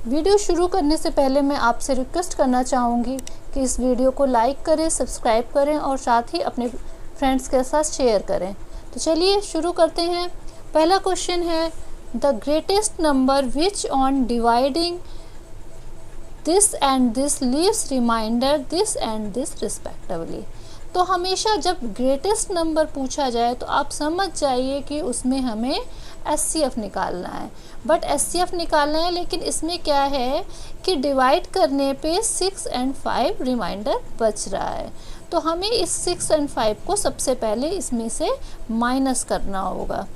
Video शुरू करने से पहले मैं आपसे रिक्वेस्ट करना चाहूँगी कि इस वीडियो को लाइक करें, सब्सक्राइब करें और साथ ही अपने फ्रेंड्स के साथ शेयर करें। तो चलिए शुरू करते हैं। पहला क्वेश्चन है the greatest number which on dividing this and this leaves remainder this and this respectively. तो हमेशा जब ग्रेटेस्ट नंबर पूछा जाए तो आप समझ जाइए कि उसमें हमें एचसीएफ निकालना है। बट एचसीएफ निकालना है, लेकिन इसमें क्या है कि डिवाइड करने पे 6 और 5 रिमाइंडर बच रहा है। तो हमें इस 6 और 5 को सबसे पहले इसमें से माइनस करना होगा।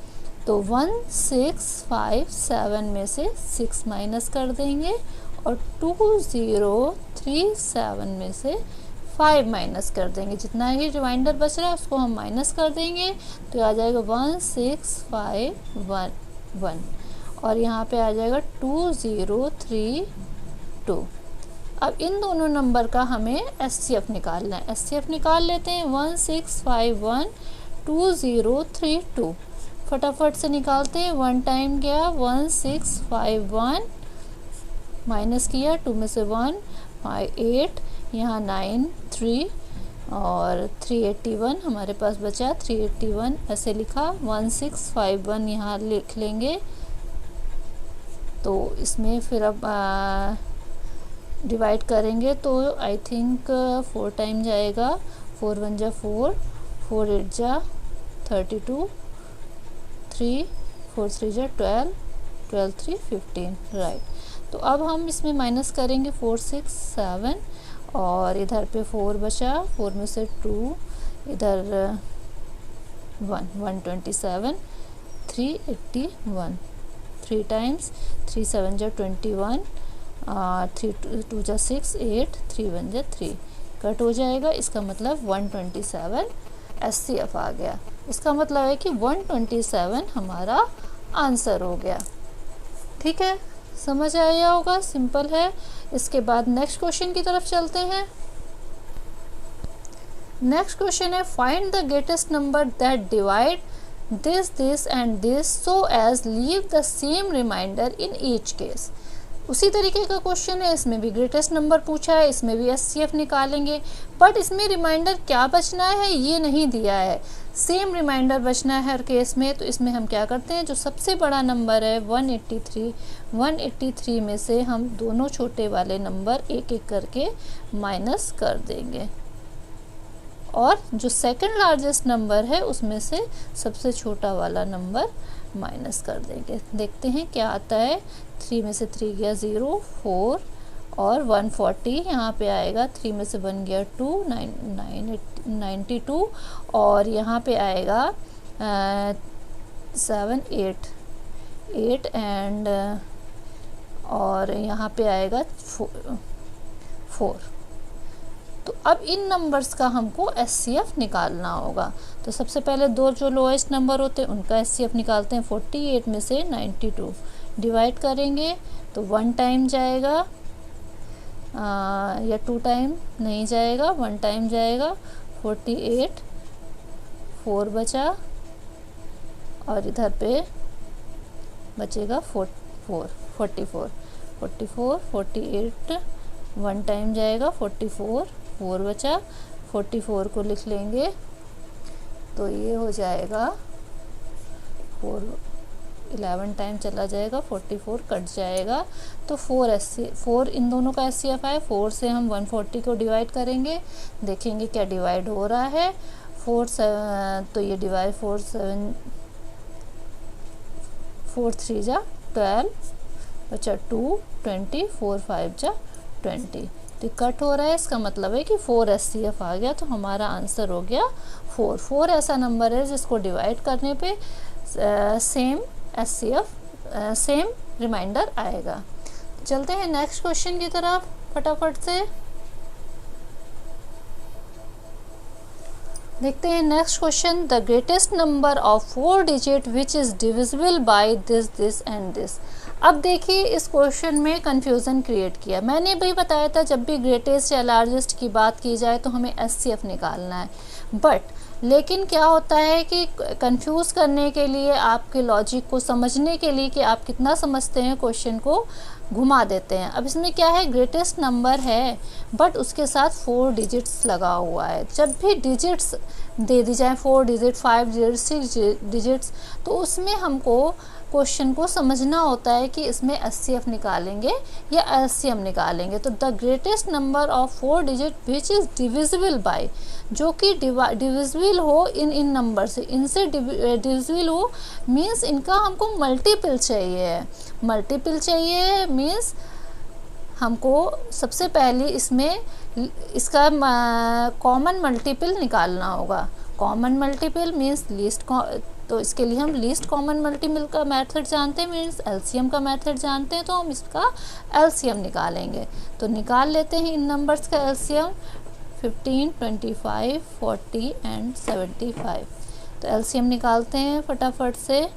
तो 1 6 5 7 में से 6 माइनस कर देंगे और 2 0 3 7 में से 5 माइनस कर देंगे। जितना ही रिमाइंडर बच रहा है उसको हम माइनस कर देंगे तो आ जाएगा 1 6 5 1 1 और यहाँ पे आ जाएगा 2 0 3 2। अब इन दोनों नंबर का हमें एचसीएफ निकालना है। एचसीएफ निकाल लेते हैं। 1 6 5 1 2 0 3 2 फटाफट से निकालते हैं। 1 टाइम गया 1 6 5 1 माइनस किया 2 में से 1 5 8 यहाँ 9 3 और 381 हमारे पास बचा 381 ऐसे लिखा। 1 6 5 1 यहाँ लिख लेंगे। तो इसमें फिर अब डिवाइड करेंगे तो आई थिंक 4 टाइम जाएगा। 4 1 जा 4 4 8 जा 32 3 4 3 जा 12 12 3 15 राइट। तो अब हम इसमें माइनस करेंगे 4 6 7 और इधर पे 4 बचा। 4 में से 2 इधर 1 127 381 3 टाइम्स 3 7 जा 21 3 2 जा 6 8 3 1 जा 3 कट हो जाएगा। इसका मतलब 127 एचसीएफ आ गया। इसका मतलब है कि 127 हमारा आंसर हो गया। ठीक है, समझ आया होगा, सिंपल है। इसके बाद नेक्स्ट क्वेश्चन की तरफ चलते हैं। नेक्स्ट क्वेश्चन है find the greatest number that divide this and this so as leave the same remainder in each case. उसी तरीके का क्वेश्चन है, इसमें भी ग्रेटेस्ट नंबर पूछा है, इसमें भी एचसीएफ निकालेंगे। बट इसमें रिमाइंडर क्या बचना है ये नहीं दिया है। सेम रिमाइंडर बचना है हर केस में। तो इसमें हम क्या करते हैं, जो सबसे बड़ा नंबर है 183 में से हम दोनों छोटे वाले नंबर एक एक करके माइनस कर देंगे और जो सेकंड लार्जेस्ट नंबर है उसमें से सबसे छोटा वाला नंबर माइनस कर देंगे। देखते हैं क्या आता है। 3 में से 3 गया 0 4 और 140 यहाँ पे आएगा। 3 में से 1 गया 2 92 और यहाँ पे आएगा 7 8 एंड और यहाँ पे आएगा 4। तो अब इन नंबर्स का हमको एचसीएफ निकालना होगा। तो सबसे पहले दो जो लोएस्ट नंबर होते हैं उनका एचसीएफ निकालते हैं। 48 में से 92 डिवाइड करेंगे तो 1 टाइम जाएगा या 2 टाइम नहीं जाएगा, 1 टाइम जाएगा। 48 4 बचा और इधर पे बचेगा 44 48 1 टाइम जाएगा। 44 4 बचा, 44 को लिख लेंगे तो ये हो जाएगा 4 11 टाइम चला जाएगा। 44 कट जाएगा तो 4 इन दोनों का एचसीएफ है। 4 से हम 140 को डिवाइड करेंगे, देखेंगे क्या डिवाइड हो रहा है। 4 7 तो ये डिवाइड 4 3 जा 12 बचा 2 20 4 5 जा 20 तो कट हो रहा है। इसका मतलब है कि 4 एचसीएफ आ गया। तो हमारा आंसर हो गया 4 ऐसा नंबर है जिसको डिवाइड करने पे सेम एचसीएफ सेम रिमाइंडर आएगा। चलते हैं नेक्स्ट क्वेश्चन की तरफ फटाफट से। देखते हैं next question the greatest number of 4 digit which is divisible by this and this. अब देखिए इस क्वेश्चन में कंफ्यूजन क्रिएट किया। मैंने भी बताया था जब भी ग्रेटेस्ट या लार्जेस्ट की बात की जाए तो हमें एचसीएफ निकालना है। बट लेकिन क्या होता है कि कंफ्यूज करने के लिए, आपके लॉजिक को समझने के लिए कि आप कितना समझते हैं, क्वेश्चन को घुमा देते हैं। अब इसमें क्या है, ग्रेटेस्ट नंबर है बट उसके साथ 4 डिजिट्स लगा हुआ है। जब भी डिजिट्स दे दी जाए 4 डिजिट, 5 डिजिट, 6 डिजिट्स, तो उसमें हमको क्वेश्चन को समझना होता है कि इसमें HCF निकालेंगे या LCM निकालेंगे। तो the greatest number of 4 digit which is divisible by, जो कि डिविजिबल हो इन नंबर से, इनसे डिविजिबल हो मीन्स इनका हमको मल्टीपल चाहिए। मल्टीपल चाहिए मीन्स हमको सबसे पहले इसमें इसका कॉमन मल्टीपल निकालना होगा। कॉमन मल्टीपल मीन्स लीस्ट, तो इसके लिए हम लीस्ट कॉमन मल्टीपल का मेथड जानते हैं, मीन्स LCM का मेथड जानते हैं, तो हम इसका LCM निकालेंगे। तो निकाल लेते हैं इन नंबर्स का LCM, 15, 25, 40 एंड 75। तो LCM निकालते हैं फटाफट से।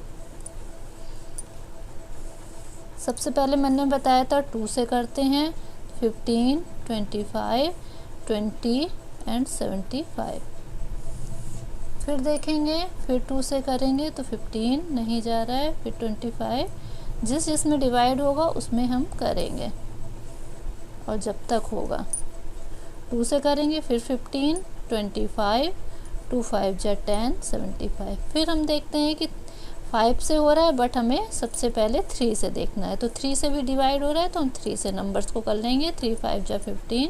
सबसे पहले मैंने बताया था 2 से करते हैं, 15, 25, 20 एंड 75। फिर देखेंगे, फिर 2 से करेंगे तो 15 नहीं जा रहा है, फिर 25, जिसमें डिवाइड होगा उसमें हम करेंगे और जब तक होगा। 2 से करेंगे, फिर 15, 25, 2 5 जा 10, 75। फिर हम देखते हैं कि 5 से हो रहा है बट हमें सबसे पहले 3 से देखना है, तो 3 से भी डिवाइड हो रहा है तो हम 3 से नंबर्स को कर लेंगे। 3 5 जा 15,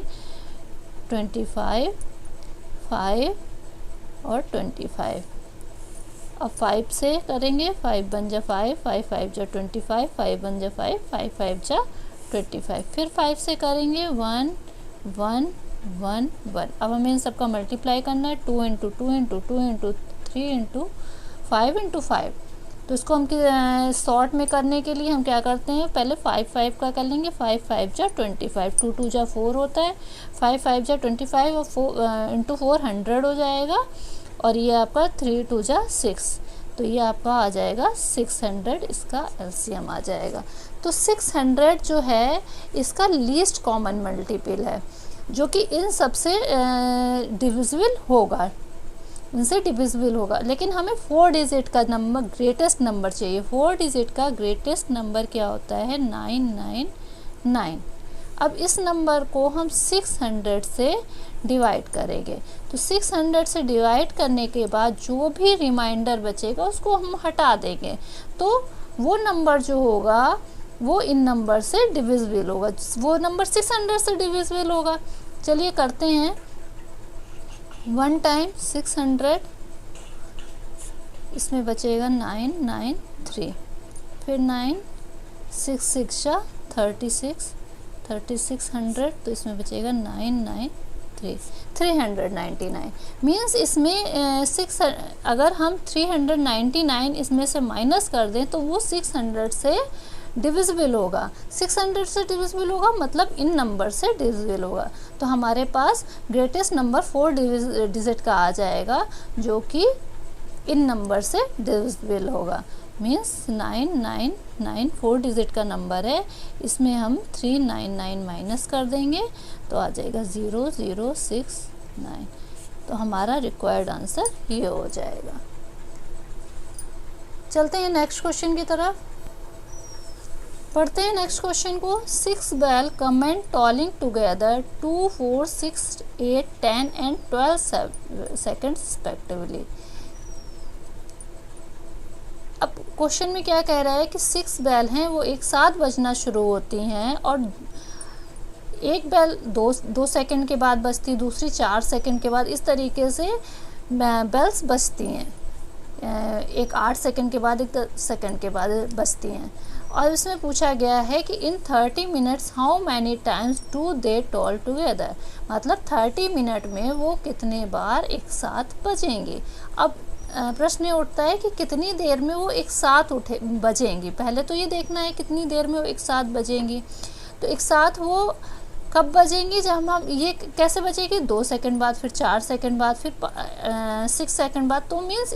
25, 5 और 25। अब 5 से करेंगे, 5 1 जा 5, 5 5 जा 25, 5 1 जा 5, 5 5 जा 25। फिर 5 से करेंगे 1 1 1 1। अब हमें इन सबका मल्टीप्लाई करना है, 2 × 2 × 2 × 3 × 5 × 5। तो इसको हम शॉर्ट में करने के लिए हम क्या करते हैं, पहले 5 5 का कर लेंगे। 5 5 जा 25, 2 2 जा 4 होता है, 5 5 जा 25 और 4 × 4 100 हो जाएगा, और ये आपका 3 2 जा 6, तो ये आपका आ जाएगा 600, इसका LCM आ जाएगा। तो 600 जो है इसका लीस्ट कॉमन मल्टीपल है, जो कि इन सबसे डिविजिबल होगा, इनसे डिविजिबल होगा। लेकिन हमें 4 डिजिट का नंबर, ग्रेटेस्ट नंबर चाहिए। 4 डिजिट का ग्रेटेस्ट नंबर क्या होता है, 999। अब इस नंबर को हम 600 से डिवाइड करेंगे, तो 600 से डिवाइड करने के बाद जो भी रिमाइंडर बचेगा उसको हम हटा देंगे, तो वो नंबर जो होगा वो इन नंबर से डिविजिबल होगा, वो नंबर 600 से डिविजिबल होगा। चलिए करते हैं। 1 टाइम 600, इसमें बचेगा 993, फिर 9 6 6 जा 36, 3600, तो इसमें बचेगा 993, 399। मीन्स इसमें 6, अगर हम 399 इसमें से माइनस कर दें तो वो 600 से डिविजिबल होगा। 600 से डिविजिबल होगा मतलब इन नंबर से डिविजिबल होगा, तो हमारे पास ग्रेटेस्ट नंबर 4 डिजिट का आ जाएगा, जो कि इन नंबर से डिविजिबल होगा। मीन्स 999 4 डिजिट का नंबर है, इसमें हम 399 माइनस कर देंगे तो आ जाएगा 0069। तो हमारा रिक्वायर्ड आंसर ये हो जाएगा। चलते हैं नेक्स्ट क्वेश्चन की तरफ, पढ़ते हैं नेक्स्ट क्वेश्चन को। 6 bells commence tolling together 2 4 6 8 10 and 12 seconds respectively. अब क्वेश्चन में क्या कह रहा है कि 6 बेल हैं, वो एक साथ बजना शुरू होती हैं, और एक बेल 2 सेकंड के बाद बजती, दूसरी 4 सेकंड के बाद, इस तरीके से बेल्स बजती हैं। एक 8 सेकंड के बाद, एक 10 सेकंड के बाद बजती हैं। और इसमें पूछा गया है कि इन 30 minutes how many times do they toll together, मतलब 30 मिनट में वो कितने बार एक साथ बजेंगी। अब प्रश्न उठता है कि कितनी देर में वो एक साथ बजेंगी। पहले तो ये देखना है कितनी देर में वो एक साथ बजेंगी। तो एक साथ वो कब बजेंगी, जब हम ये कैसे बजेगी, 2 सेकंड बाद, फिर 4 सेकंड बाद, फिर 6 सेकंड बाद। तो मीन्स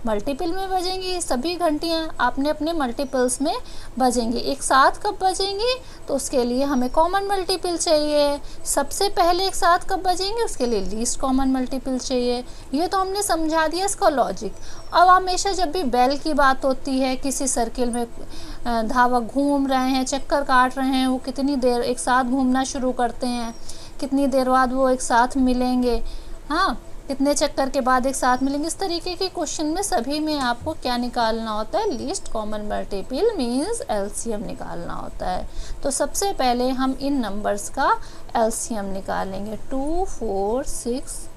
मल्टीपल में बजेंगी, सभी घंटियाँ आपने अपने मल्टीपल्स में बजेंगी। एक साथ कब बजेंगी, तो उसके लिए हमें कॉमन मल्टीपल चाहिए। सबसे पहले एक साथ कब बजेंगे, उसके लिए लीस्ट कॉमन मल्टीपल चाहिए। ये तो हमने समझा दिया इसका लॉजिक। अब हमेशा जब भी बेल की बात होती है, किसी सर्किल में धावक घूम रहे हैं, चक्कर काट रहे हैं, वो कितनी देर एक साथ घूमना शुरू करते हैं, कितनी देर बाद वो एक साथ मिलेंगे, हाँ कितने चक्कर के बाद एक साथ मिलेंगे। इस तरीके के क्वेश्चन में सभी में आपको क्या निकालना होता है, least common multiple means LCM निकालना होता है। तो सबसे पहले हम इन नंबर्स का एलसीएम निकालेंगे। 2, 4, 6,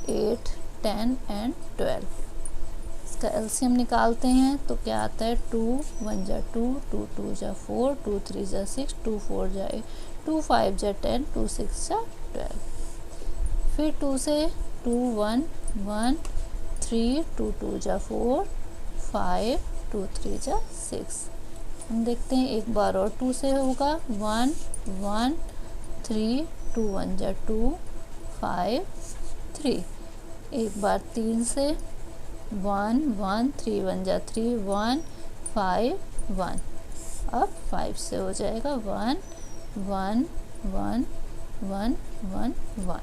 8, 10 एंड 12। इसका एलसीएम निकालते हैं तो क्या आता है, 2 1 जा 2, 2 2 जा 4, 2 3 जा 6, 2 4 जा 8, 2 5 जा 10, 2 6 जा 12। फिर 2 से 2 1 1 3, 2 2 जा 4, 5 2 3 जा 6। हम देखते हैं एक बार और 2 से होगा 1 1 3, 2 1 जा 2, 5 3। एक बार 3 से 1 1 3 1 जा 3, 1 5 1। अब 5 से हो जाएगा 1 1 1 1 1 1।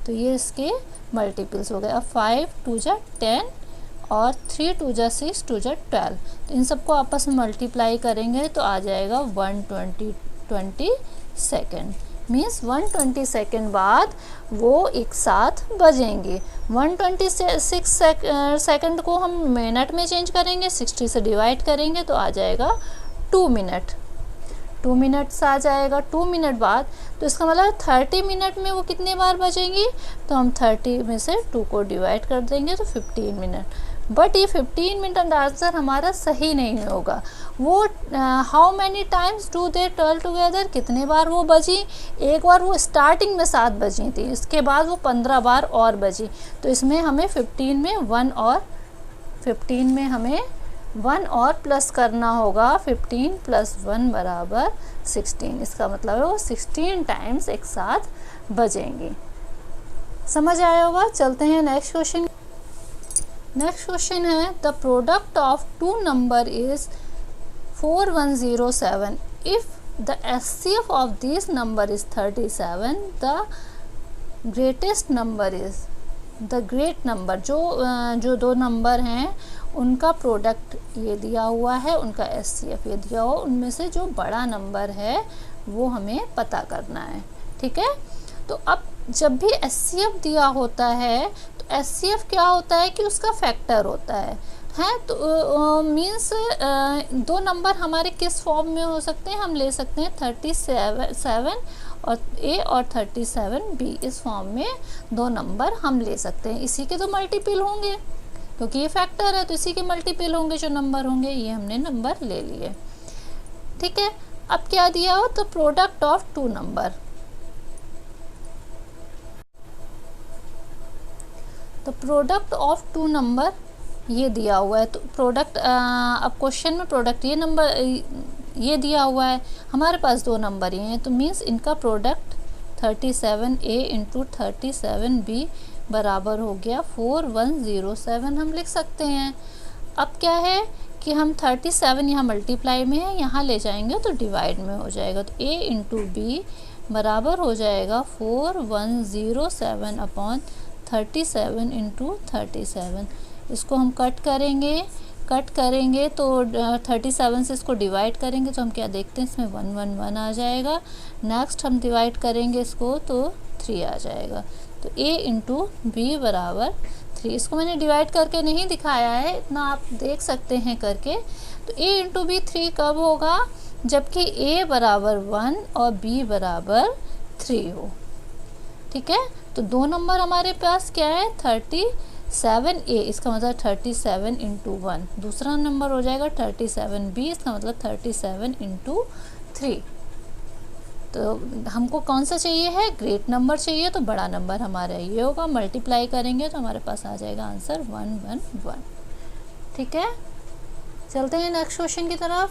तो ये इसके मल्टीपल्स हो गए। अब 5 2 जा 10 और 3 2 जा 6, 2 जा 12। तो इन सबको आपस में मल्टीप्लाई करेंगे तो आ जाएगा 120 सेकेंड। मीन्स 120 सेकेंड बाद वो एक साथ बजेंगे। 126 सेकेंड को हम मिनट में चेंज करेंगे, 60 से डिवाइड करेंगे तो आ जाएगा 2 मिनट। 2 मिनट्स आ जाएगा 2 मिनट बाद। तो इसका मतलब 30 मिनट में वो कितने बार बजेंगी, तो हम 30 में से 2 को डिवाइड कर देंगे तो 15 मिनट। बट ये 15 मिनट आंसर हमारा सही नहीं होगा। वो how many times do they toll together, कितने बार वो बजी, एक बार वो स्टार्टिंग में 7 बजी थी, इसके बाद वो 15 बार और बजी। तो इसमें हमें 15 में 1 और प्लस करना होगा। 15 + 1 = 16। इसका मतलब है वो 16 टाइम्स एक साथ बजेंगी। समझ आया होगा। चलते हैं नेक्स्ट क्वेश्चन। नेक्स्ट क्वेश्चन है the product of 2 number is 4107 if the HCF of this number is 37 the greatest number is the great number. जो 2 नंबर हैं उनका प्रोडक्ट ये दिया हुआ है, उनका एचसीएफ ये दिया हुआ, उनमें से जो बड़ा नंबर है वो हमें पता करना है। ठीक है। तो अब जब भी एचसीएफ दिया होता है तो एचसीएफ क्या होता है कि उसका फैक्टर होता है तो मीन्स 2 नंबर हमारे किस फॉर्म में हो सकते हैं, हम ले सकते हैं 37 और ए और 37 बी। इस फॉर्म में 2 नंबर हम ले सकते हैं। इसी के तो मल्टीपल होंगे क्योंकि ये फैक्टर है, तो इसी के मल्टीपल होंगे जो नंबर होंगे। ये हमने नंबर ले लिए। ठीक है। अब क्या दिया हो, तो प्रोडक्ट ऑफ 2 नंबर। तो प्रोडक्ट ऑफ 2 नंबर ये दिया हुआ है। तो प्रोडक्ट अब क्वेश्चन में प्रोडक्ट ये नंबर ये दिया हुआ है, हमारे पास 2 नंबर ही हैं, तो मीन्स इनका प्रोडक्ट 37A × 37B बराबर हो गया 4107 हम लिख सकते हैं। अब क्या है कि हम 37 यहाँ मल्टीप्लाई में है, यहाँ ले जाएंगे तो डिवाइड में हो जाएगा। तो A × B बराबर हो जाएगा 4107 37 × 37। इसको हम कट करेंगे तो 37 से इसको डिवाइड करेंगे तो हम क्या देखते हैं, इसमें 1 1 1 आ जाएगा। नेक्स्ट हम डिवाइड करेंगे इसको तो 3 आ जाएगा। तो A × B बराबर 3। इसको मैंने डिवाइड करके नहीं दिखाया है, इतना आप देख सकते हैं करके। तो A × B 3 कब होगा, जबकि A बराबर 1 और B बराबर 3 हो। ठीक है। तो 2 नंबर हमारे पास क्या है, 37A, इसका मतलब 37 × 1। दूसरा नंबर हो जाएगा 37B, इसका मतलब 37 × 3। तो हमको कौन सा चाहिए है, ग्रेट नंबर चाहिए, तो बड़ा नंबर हमारा ये होगा। मल्टीप्लाई करेंगे तो हमारे पास आ जाएगा आंसर 111। ठीक है। चलते हैं नेक्स्ट क्वेश्चन की तरफ।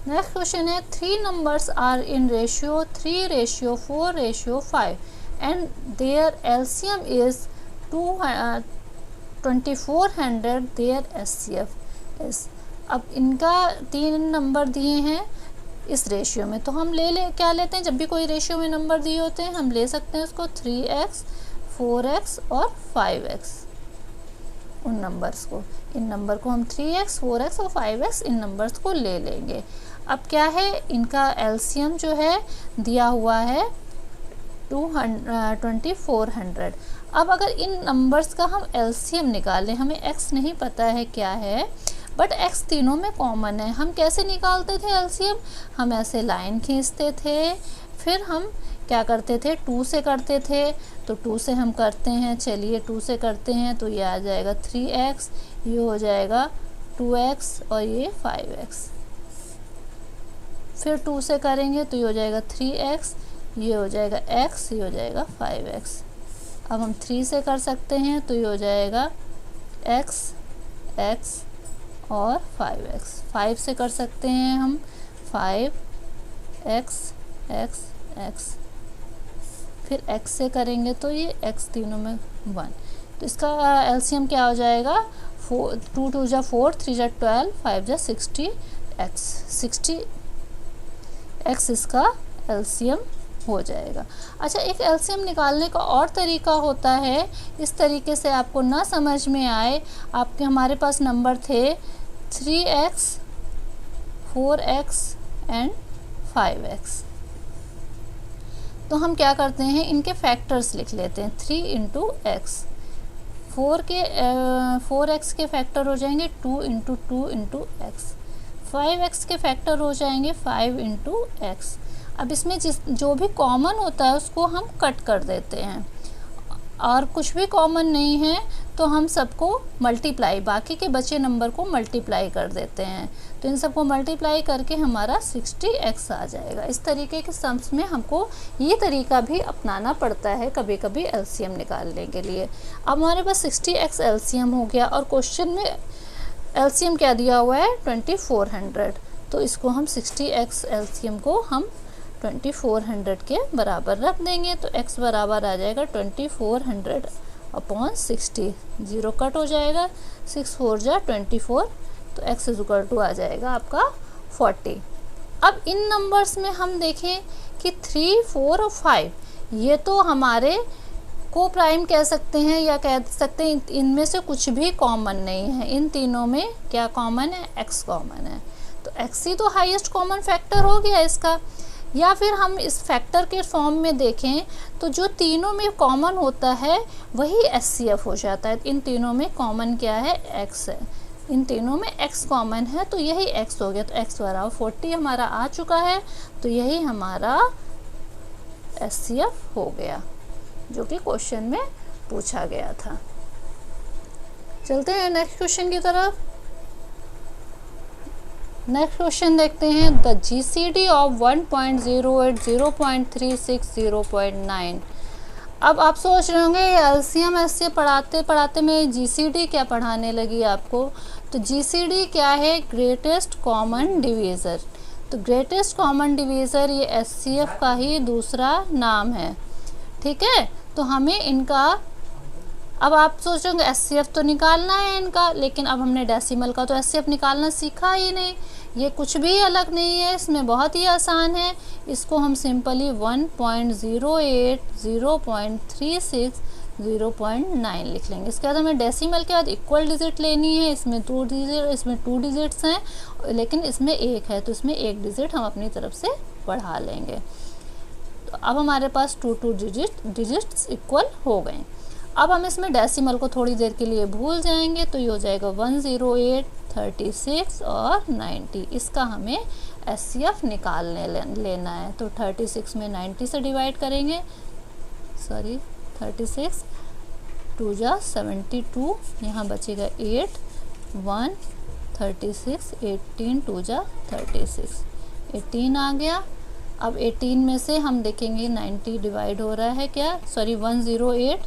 नेक्स्ट क्वेश्चन है 3 numbers are in ratio 3:4:5 and their LCM is 200 2400 their HCF is. अब इनका 3 नंबर दिए हैं इस रेशियो में, तो हम क्या लेते हैं, जब भी कोई रेशियो में नंबर दिए होते हैं हम ले सकते हैं उसको 3x, 4x और 5x, उन नंबर्स को, इन नंबर को हम 3x, 4x और 5x इन नंबर्स को ले लेंगे। अब क्या है, इनका एलसीएम जो है दिया हुआ है 2400। अब अगर इन नंबर्स का हम एलसीएम निकालें, हमें x नहीं पता है क्या है, बट x तीनों में कॉमन है। हम कैसे निकालते थे एलसीएम, हम ऐसे लाइन खींचते थे, फिर हम क्या करते थे, 2 से करते थे, तो 2 से हम करते हैं, चलिए 2 से करते हैं तो ये आ जाएगा 3x, ये हो जाएगा 2x और ये 5x। फिर 2 से करेंगे तो ये हो जाएगा 3x, ये हो जाएगा x, ये हो जाएगा 5x। अब हम 3 से कर सकते हैं तो ये हो जाएगा x, x और 5x। 5 से कर सकते हैं हम 5x, x, x। फिर x से करेंगे तो ये x तीनों में 1, तो इसका एलसीएम क्या हो जाएगा, 2 2 जा 4, 3 जा 12, 5 जा 60 x, 60 x इसका एलसीएम हो जाएगा। अच्छा, एक एलसीएम निकालने का और तरीका होता है, इस तरीके से आपको ना समझ में आए, आपके हमारे पास नंबर थे 3x, 4x एंड 5x, तो हम क्या करते हैं, इनके फैक्टर्स लिख लेते हैं। 3 इंटू एक्स, 4x के फैक्टर हो जाएंगे 2 इंटू 2 इंटू एक्स, 5x के फैक्टर हो जाएंगे 5 इंटू एक्स। अब इसमें जो भी कॉमन होता है उसको हम कट कर देते हैं, और कुछ भी कॉमन नहीं है तो हम सबको मल्टीप्लाई, बाकी के बचे नंबर को मल्टीप्लाई कर देते हैं, तो इन सबको मल्टीप्लाई करके हमारा 60x आ जाएगा। इस तरीके के सम्स में हमको ये तरीका भी अपनाना पड़ता है कभी कभी एलसीएम निकालने के लिए। अब हमारे पास 60x एलसीएम हो गया, और क्वेश्चन में एलसीएम क्या दिया हुआ है 2400, तो इसको हम 60x एलसीएम को हम 2400 के बराबर रख देंगे, तो x बराबर आ जाएगा 2400 अपॉन 60, 0 कट हो जाएगा, 6 4 जा 24, तो x इज इक्वल टू आ जाएगा आपका 40। अब इन नंबर्स में हम देखें कि 3, 4 और 5 ये तो हमारे को प्राइम कह सकते हैं, या कह सकते हैं इनमें से कुछ भी कॉमन नहीं है। इन तीनों में क्या कॉमन है, x कॉमन है, तो x ही तो हाईएस्ट कॉमन फैक्टर हो गया इसका। या फिर हम इस फैक्टर के फॉर्म में देखें तो जो तीनों में कॉमन होता है वही HCF हो जाता है। इन तीनों में कॉमन क्या है, x है, इन तीनों में x कॉमन है, तो यही x हो गया, तो x बराबर 40 हमारा आ चुका है, तो यही हमारा HCF हो गया जो कि क्वेश्चन में पूछा गया था। चलते हैं नेक्स्ट क्वेश्चन की तरफ। नेक्स्ट क्वेश्चन देखते हैं, द GCD ऑफ 1.08, 0.36, 0.9। अब आप सोच रहे होंगे एलसीएम ऐसे पढ़ाते पढ़ाते मैं GCD क्या पढ़ाने लगी आपको, तो GCD क्या है, ग्रेटेस्ट कॉमन डिवीज़र। तो ग्रेटेस्ट कॉमन डिवीज़र ये HCF का ही दूसरा नाम है, ठीक है। तो हमें इनका, अब आप सोच रहे होंगे HCF तो निकालना है इनका, लेकिन अब हमने डेसिमल का तो HCF निकालना सीखा ही नहीं, ये कुछ भी अलग नहीं है, इसमें बहुत ही आसान है। इसको हम सिंपली 1.08, 0.36, 0.9 लिख लेंगे। इसके बाद हमें डेसिमल के बाद इक्वल डिजिट लेनी है, इसमें 2 डिजिट, इसमें 2 डिजिट्स हैं, लेकिन इसमें 1 है, तो इसमें 1 डिजिट हम अपनी तरफ से बढ़ा लेंगे। तो अब हमारे पास 2 डिजिट्स इक्वल हो गए। अब हम इसमें डेसिमल को थोड़ी देर के लिए भूल जाएंगे, तो ये हो जाएगा 108, 36 और 90। इसका हमें HCF निकालने लेना है, तो 36 में 90 से डिवाइड करेंगे, 36, 2 जा 72, यहाँ बचेगा 8, 1, 36, 18, 2 जा 36, 18 आ गया। अब 18 में से हम देखेंगे 90 डिवाइड हो रहा है क्या, 108,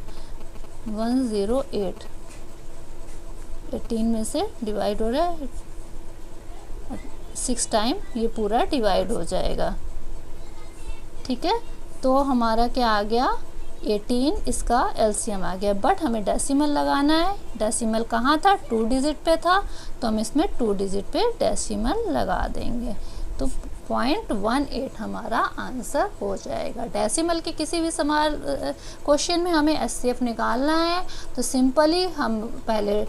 18 में से डिवाइड हो रहा है 6 टाइम, ये पूरा डिवाइड हो जाएगा, ठीक है। तो हमारा क्या आ गया, 18 इसका एलसीएम आ गया, बट हमें डेसिमल लगाना है। डेसिमल कहाँ था, 2 डिजिट पे था, तो हम इसमें 2 डिजिट पे डेसिमल लगा देंगे, तो 0.18 हमारा आंसर हो जाएगा। डेसिमल के किसी भी सवाल क्वेश्चन में हमें एचसीएफ निकालना है, तो सिंपली हम पहले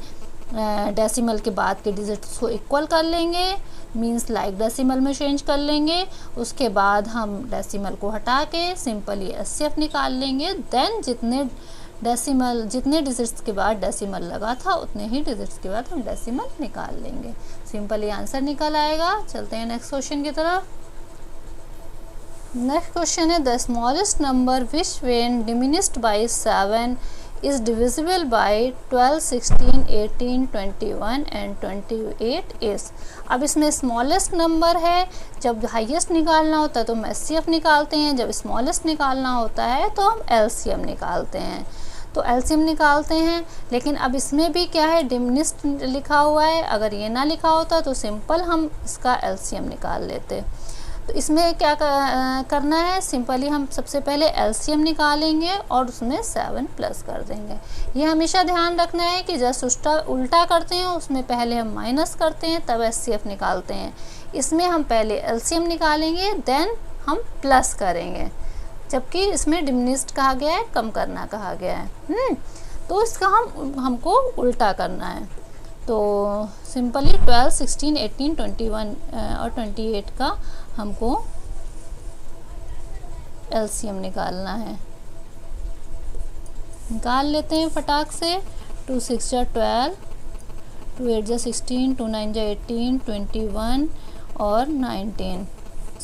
डेसिमल के बाद के डिजिट्स को इक्वल कर लेंगे, मींस लाइक डेसिमल में चेंज कर लेंगे। उसके बाद हम डेसिमल को हटा के सिंपली एचसीएफ निकाल लेंगे। देन जितने डिजिट्स के बाद डेसिमल लगा था उतने ही डिजिट्स के बाद हम डेसिमल निकाल लेंगे। सिंपली आंसर निकल आएगा। चलते हैं नेक्स्ट क्वेश्चन की तरफ। नेक्स्ट क्वेश्चन है the smallest number which when diminished by 7 is divisible by 12, 16, 18, 21 and 28 is। अब इसमें स्मॉलेस्ट नंबर है, जब हाईएस्ट निकालना होता है तो हम एचसीएफ निकालते हैं, जब स्मॉलेस्ट निकालना होता है तो हम एलसीएम निकालते हैं। तो एलसीएम निकालते हैं, लेकिन अब इसमें भी क्या है, डिमिनिश्ड लिखा हुआ है। अगर ये ना लिखा होता तो सिंपल हम इसका एलसीएम निकाल लेते। तो इसमें क्या करना है, सिंपली हम सबसे पहले एलसीएम निकालेंगे और उसमें 7 प्लस कर देंगे। ये हमेशा ध्यान रखना है कि जस्ट उल्टा करते हैं, उसमें पहले हम माइनस करते हैं तब एचसीएफ निकालते हैं। इसमें हम पहले एलसीएम निकालेंगे देन हम प्लस करेंगे, जबकि इसमें डिमिनिश्ड कहा गया है, कम करना कहा गया है। तो इसका हमको उल्टा करना है। तो सिंपली 12, 16, 18, 21 और 28 का हमको एलसीएम निकालना है। निकाल लेते हैं फटाक से। 2 6 जा 12, 2 8 जा 16, 2 9 जा 18, 21 और 19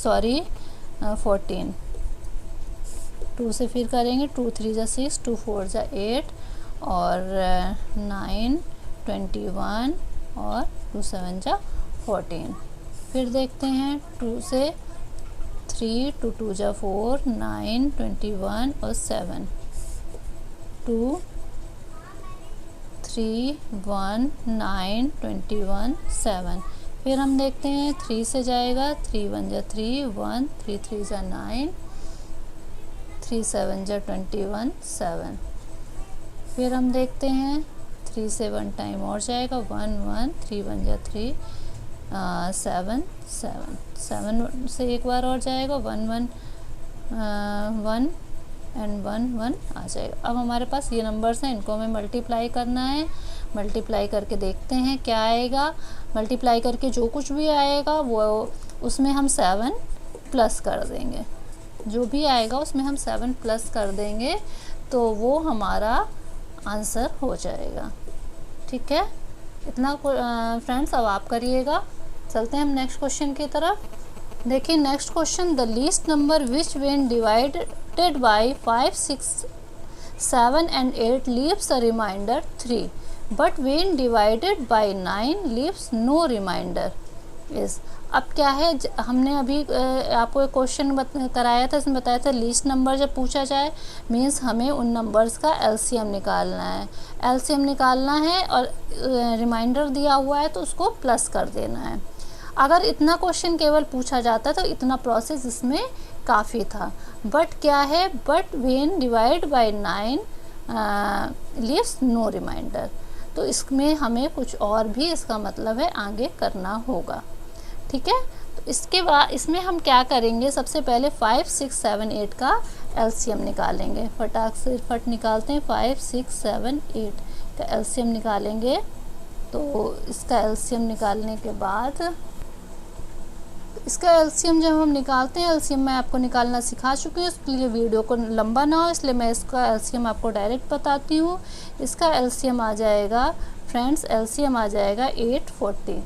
सॉरी 14। 2 से फिर करेंगे, 2 3 जा 6, 2 4 जा 8 और 9, 21 और 2 7 जा 14। फिर देखते हैं 2 से 3, 2 2 जा 4, 9, 21 और 7, 2 3 1 9 21 7। फिर हम देखते हैं 3 से जाएगा, 3 1 जा 3 1, 3 3 जा 9, 3 7 जा 21 7। फिर हम देखते हैं 3 से 1 टाइम और जाएगा, 1 1, 3 1 जा 3 7 7, 7 से एक बार और जाएगा, 1 1 1 एंड 1 1 आ जाएगा। अब हमारे पास ये नंबर्स हैं, इनको हमें मल्टीप्लाई करना है। मल्टीप्लाई करके देखते हैं क्या आएगा। मल्टीप्लाई करके जो कुछ भी आएगा वो उसमें हम 7 प्लस कर देंगे। जो भी आएगा उसमें हम 7 प्लस कर देंगे, तो वो हमारा आंसर हो जाएगा। ठीक है, इतना फ्रेंड्स अब आप करिएगा। चलते हैं हम नेक्स्ट क्वेश्चन की तरफ। देखिए next question, the least number which when divided bye 5 6 7 and 8 leaves a remainder 3, but when divided by 9 leaves no remainder is। अब क्या है, हमने अभी आपको एक क्वेश्चन कराया था, इसमें बताया था लीस्ट नंबर जब पूछा जाए मीन्स हमें उन नंबर्स का एलसीएम निकालना है। एलसीएम निकालना है और रिमाइंडर दिया हुआ है तो उसको प्लस कर देना है। अगर इतना क्वेश्चन केवल पूछा जाता तो इतना प्रोसेस इसमें काफ़ी था, बट क्या है, but when divide by 9 leaves no remainder. तो इसमें हमें कुछ और भी इसका मतलब है आगे करना होगा। ठीक है, तो इसके बाद इसमें हम क्या करेंगे, सबसे पहले 5 6 7 8 का एलसीएम निकालेंगे। फटाक से फट निकालते हैं। 5 6 7 8 का एलसीएम निकालेंगे। तो इसका एलसीएम निकालने के बाद इसका एलसीएम जब हम निकालते हैं, एलसीएम मैं आपको निकालना सिखा चुकी हूँ, इसके लिए वीडियो को लंबा ना हो इसलिए मैं इसका एलसीएम आपको डायरेक्ट बताती हूँ। इसका एलसीएम आ जाएगा फ्रेंड्स, एलसीएम आ जाएगा 840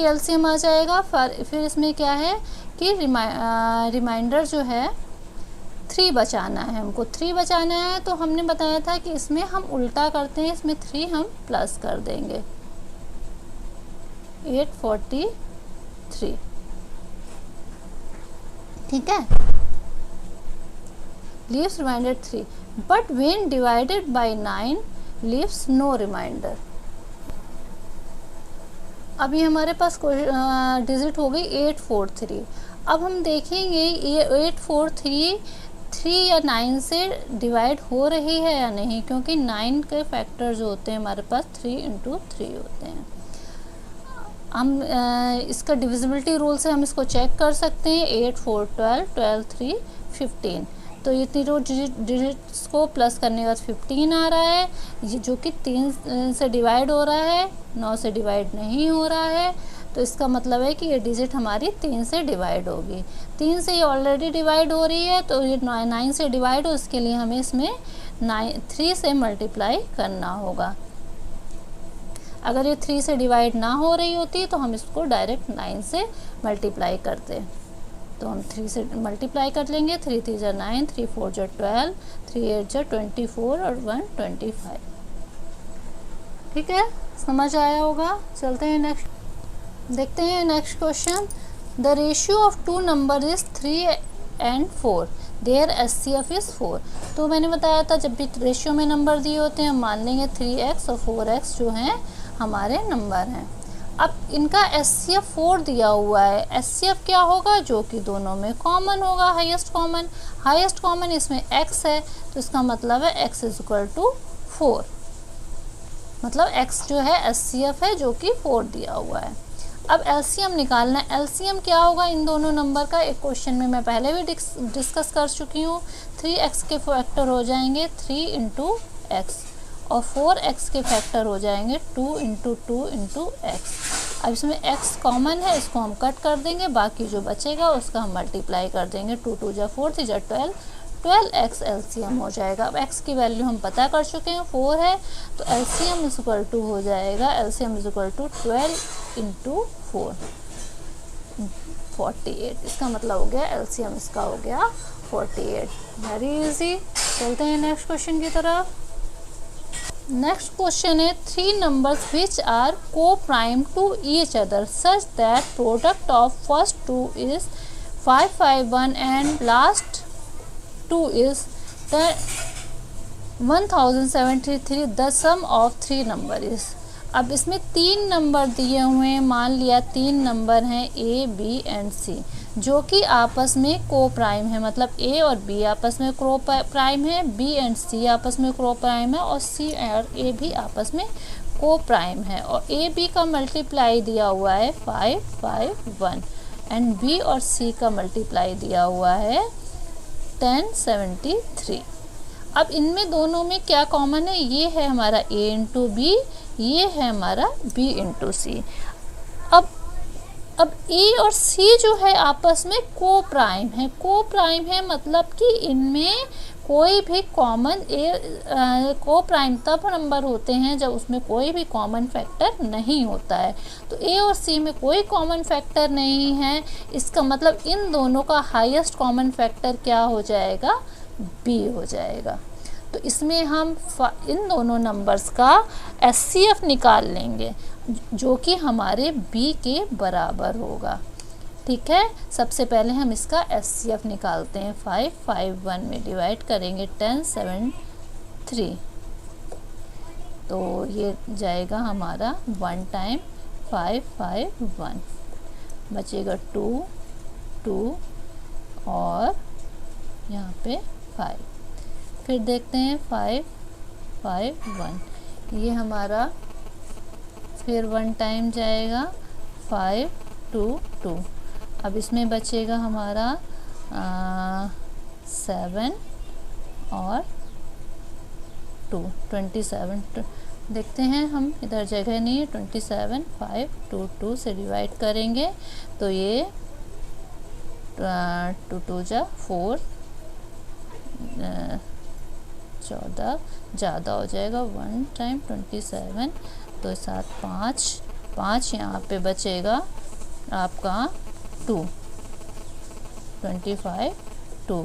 एलसीएम आ जाएगा। फिर इसमें क्या है कि रिमाइंडर जो है 3 बचाना है, हमको 3 बचाना है। तो हमने बताया था कि इसमें हम उल्टा करते हैं, इसमें 3 हम प्लस कर देंगे, 843। ठीक है, leaves remainder 3, but when divided by 9 leaves no remainder. अभी हमारे पास डिजिट हो गई 843। अब हम देखेंगे ये 843 3 या 9 से डिवाइड हो रही है या नहीं, क्योंकि 9 के फैक्टर जो होते हैं हमारे पास 3 × 3 होते हैं। हम इसका डिविजिबिलिटी रूल से हम इसको चेक कर सकते हैं। 8 4 12, 12 3 15। तो ये तीनों डिजिट्स को प्लस करने के बाद 15 आ रहा है, ये जो कि 3 से डिवाइड हो रहा है, 9 से डिवाइड नहीं हो रहा है। तो इसका मतलब है कि ये डिजिट हमारी 3 से डिवाइड होगी। 3 से ये ऑलरेडी डिवाइड हो रही है, तो ये 9 से डिवाइड हो, इसके लिए हमें इसमें 3 से मल्टीप्लाई करना होगा। अगर ये 3 से डिवाइड ना हो रही होती तो हम इसको डायरेक्ट 9 से मल्टीप्लाई करते। तो हम 3 से मल्टीप्लाई कर लेंगे। 3 3 जा 9, 3 4 जा 12, 3 8 जा 24 और 1 25। ठीक है, समझ आया होगा। चलते हैं नेक्स्ट, देखते हैं next question. The ratio of two number is 3 and 4, their HCF is 4। तो मैंने बताया था जब भी रेशियो में नंबर दिए होते हैं हम मान लेंगे 3x और 4x जो हैं हमारे नंबर हैं। अब इनका HCF 4 दिया हुआ है। HCF क्या होगा? जो कि दोनों में कॉमन होगा, हाईएस्ट कॉमन इसमें x है, तो इसका मतलब है x इज इक्वल टू 4। मतलब x जो है HCF है जो कि 4 दिया हुआ है। अब LCM निकालना है। LCM क्या होगा इन दोनों नंबर का? एक क्वेश्चन में मैं पहले भी डिस्कस कर चुकी हूँ। 3x के फैक्टर हो जाएंगे 3 × x और 4x के फैक्टर हो जाएंगे 2 × 2 × x। अब इसमें x कॉमन है, इसको हम कट कर देंगे, बाकी जो बचेगा उसका हम मल्टीप्लाई कर देंगे। 2 2 जा 4, 3 जा 12, 12x LCM हो जाएगा। अब x की वैल्यू हम पता कर चुके हैं 4 है, तो LCM इज इक्वल टू हो जाएगा, LCM इज इक्वल टू 12 × 4 48। इसका मतलब हो गया LCM इसका हो गया 48। Very easy. चलते हैं नेक्स्ट क्वेश्चन की तरफ। नेक्स्ट क्वेश्चन है 3 numbers which are coprime to each other such that product of first 2 is 5 5 1 and last 2 is 1073। The sum of 3 number is. अब इसमें 3 नंबर दिए हुए हैं, मान लिया 3 नंबर हैं A, B एंड C जो कि आपस में को प्राइम है। मतलब A और B आपस में को प्राइम है, B एंड C आपस में को प्राइम है और C और A भी आपस में को प्राइम है। और A B का मल्टीप्लाई दिया हुआ है 5 5 1 एंड B और C का मल्टीप्लाई दिया हुआ है 1073। अब इनमें दोनों में क्या कॉमन है? ये है हमारा A × B, ये है हमारा B × C। अब A और C जो है आपस में को प्राइम है, मतलब कि इनमें कोई भी कॉमन को प्राइम तब नंबर होते हैं जब उसमें कोई भी कॉमन फैक्टर नहीं होता है। तो A और C में कोई कॉमन फैक्टर नहीं है, इसका मतलब इन दोनों का हाईएस्ट कॉमन फैक्टर क्या हो जाएगा? B हो जाएगा। तो इसमें हम इन दोनों नंबर्स का HCF निकाल लेंगे जो कि हमारे B के बराबर होगा। ठीक है, सबसे पहले हम इसका HCF निकालते हैं। 5 5 1 में डिवाइड करेंगे 10 7 3, तो ये जाएगा हमारा 1 टाइम 5 5 1, बचेगा 2 2 और यहाँ पे 5। फिर देखते हैं 5 5 1, ये हमारा फिर 1 टाइम जाएगा 5 2 2। अब इसमें बचेगा हमारा 7 और 2 27। देखते हैं हम, इधर जगह नहीं है। 27 5 2 2 से डिवाइड करेंगे तो ये 2 2 जा 4 14 ज़्यादा हो जाएगा। 1 टाइम 27, तो साथ 5 यहाँ पे बचेगा आपका 2 25 2।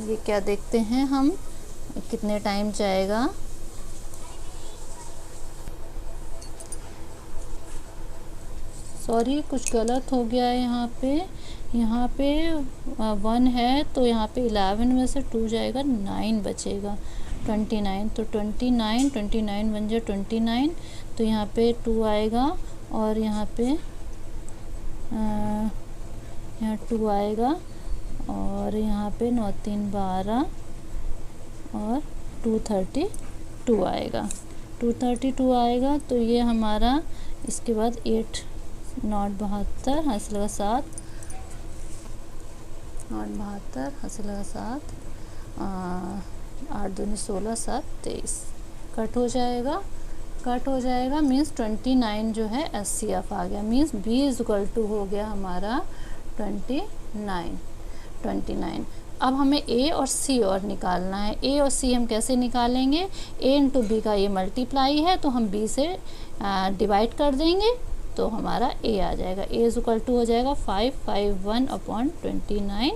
ये क्या देखते हैं हम कितने टाइम जाएगा। सॉरी, कुछ गलत हो गया है यहाँ पे 1 है तो यहाँ पे 11 में से 2 जाएगा, 9 बचेगा 29। तो 29 बन जाए 29, तो यहाँ पे 2 आएगा और यहाँ पे यहाँ 2 आएगा और यहाँ पे 9 3 12 और 232 आएगा, 232 आएगा। तो ये हमारा इसके बाद 8 9 72 हाथ लगा 7, 9 72 हाथ लगा 7, 8 दूनी 16 7 23 कट हो जाएगा, कट हो जाएगा। मीन्स 29 जो है SCF आ गया। मीन्स B इक्वल टू हो गया हमारा 29। अब हमें A और C और निकालना है। A और C हम कैसे निकालेंगे? A इंटू B का ये मल्टीप्लाई है तो हम B से डिवाइड कर देंगे तो हमारा A आ जाएगा। A इक्वल टू हो जाएगा 551/29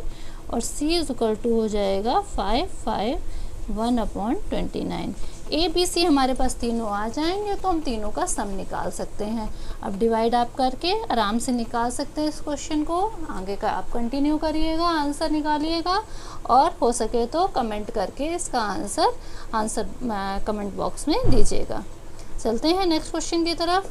और C इक्वल टू हो जाएगा 551/29। A B C हमारे पास तीनों आ जाएंगे तो हम तीनों का सम निकाल सकते हैं। अब डिवाइड आप करके आराम से निकाल सकते हैं इस क्वेश्चन को। आगे का आप कंटिन्यू करिएगा, आंसर निकालिएगा और हो सके तो कमेंट करके इसका आंसर कमेंट बॉक्स में दीजिएगा। चलते हैं नेक्स्ट क्वेश्चन की तरफ।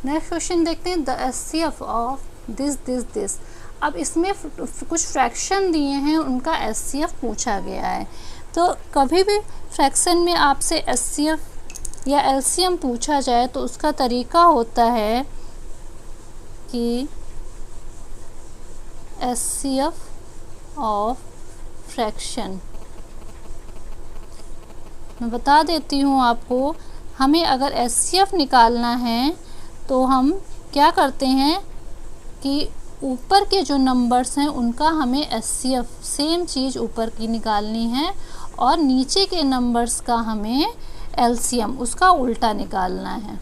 नेक्स्ट क्वेश्चन देखते हैं, द SCF ऑफ दिस। अब इसमें कुछ फ्रैक्शन दिए हैं, उनका SCF पूछा गया है। तो कभी भी फ्रैक्शन में आपसे SCF या LCM पूछा जाए तो उसका तरीका होता है कि SCF ऑफ फ्रैक्शन। मैं बता देती हूँ आपको, हमें अगर SCF निकालना है तो हम क्या करते हैं कि ऊपर के जो नंबर्स हैं उनका हमें SCF सेम चीज़ ऊपर की निकालनी है और नीचे के नंबर्स का हमें LCM उसका उल्टा निकालना है।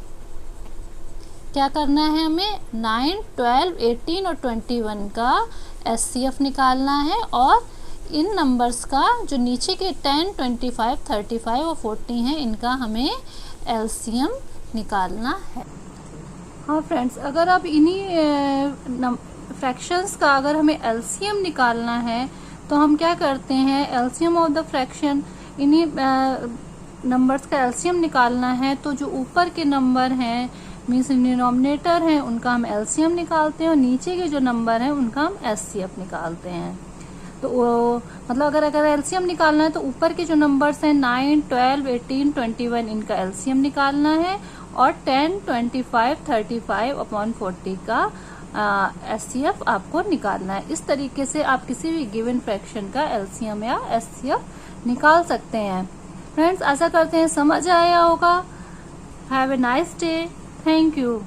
क्या करना है हमें? 9 12 18 और 21 का SCF निकालना है और इन नंबर्स का जो नीचे के 10 25 35 और 40 हैं इनका हमें LCM निकालना है। हाँ फ्रेंड्स, अगर आप इन्हीं फ्रैक्शंस का अगर हमें LCM निकालना है तो हम क्या करते हैं, LCM ऑफ द फ्रैक्शन, इन्हीं नंबर्स का LCM निकालना है तो जो ऊपर के नंबर हैं मीन्स डिनोमिनेटर हैं उनका हम LCM निकालते हैं और नीचे के जो नंबर हैं उनका हम SCF निकालते हैं। तो मतलब अगर LCM निकालना है तो ऊपर के जो नंबर्स हैं 9 12 18 21 इनका LCM निकालना है और 10 25 35/40 का SCF आपको निकालना है। इस तरीके से आप किसी भी गिवन फ्रैक्शन का LCM या SCF निकाल सकते हैं। फ्रेंड्स, आशा करते हैं समझ आया होगा। Have a nice day. Thank you.